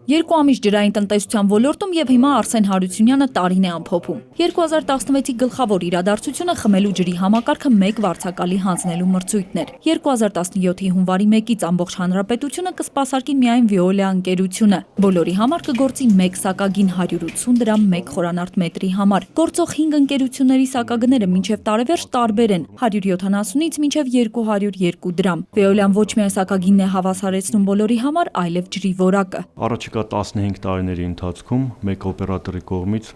Երկու ամիս ջրային տնտեսության ոլորտում եւ հիմա Արսեն Հարությունյանը տարին է ամփոփում։ 2016-ի գլխավոր իրադարձությունը խմելու ջրի համակարգը 1 վարձակալի հանձնելու մրցույթն էր։ 2017-ի հունվարի 1-ից ամբողջ հանրապետությունը կսպասարկի միայն Veolia ընկերությունը։ Բոլորի համար կգործի 1 սակագին 180 դրամ 1 խորանարդ մետրի համար։ Գործող 5 ընկերությունների սակագները մինչև տարեվերջ տարբեր են՝ 170-ից մինչև 202 դրամ։ Veolia-ն ոչ միայն սակագինն է հավասարեցնում բոլորի համար, այլև ջրի որակը։ Առաջիկա 15 տարիների ընթացքում մեկ օպերատորի կողմից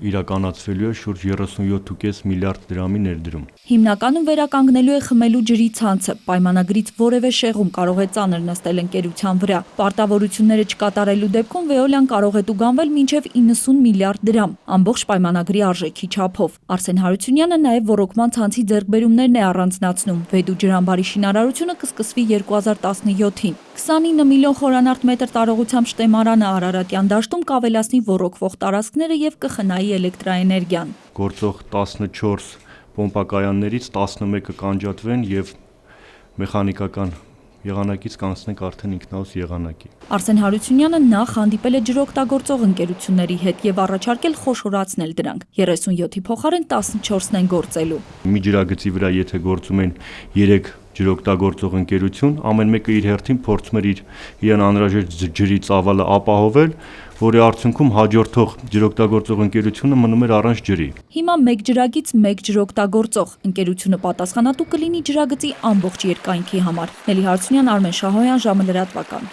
իրականացվելու է շուրջ 37.5 միլիարդ դրամի ներդրում։ Հիմնականում վերականգնելու է խմելու ջրի ցանցը, պայմանագրից որևէ շեղում կարող է ծանր նստել ընկերության վրա։ Պարտավորությունները չկատարելու դեպքում Veolia-ն կարող է տուգանվել մինչև 90 միլիարդ դրամ, ամբողջ պայմանագրի արժեքի չափով։ Արսեն Հարությունյանը նաև ռոռոկման ցանցի ձեռքբերումներն է առանձնացնում։ Վեդու ջրամբարի շինարարությունը կսկսվի 2017-ին։ 29 միլիոն խորանարդ մետր տարողությամբ շտեմարանը Արարատյան դաշտում կավելացնի ոռոգվող տարածքները եւ կխնայի էլեկտրաէներգիան։ Գործող 14 պոմպակայաններից 11-ը կանջատվեն եւ մեխանիկական եղանակից կանցնենք արդեն ինքնահոս եղանակի։ Արսեն Հարությունյանը նախ հանդիպել է ջրօգտագործող ընկերությունների հետ եւ առաջարկել խոշորացնել դրանք։ 37-ի փոխարեն 14-ն են գործելու։ Մի ջրագծի վրա եթե գործում են 3 ջրօգտագործող ընկերություն, ամեն մեկը իր հերթին փորձում էր իրեն անհրաժեշտ ջրի ծավալը ապահովել, որի արդյունքում հաջորդող ջրօգտագործող ընկերությունը մնում էր առանց ջրի։ Հիմա 1 ջրագից 1 ջրօգտագործող ընկերությունը պատասխանատու կլինի ջրագծի ամբողջ երկայնքի համար։ Նելի Հարությունյան, Արմեն Շահոյան, ժամը լրատվական։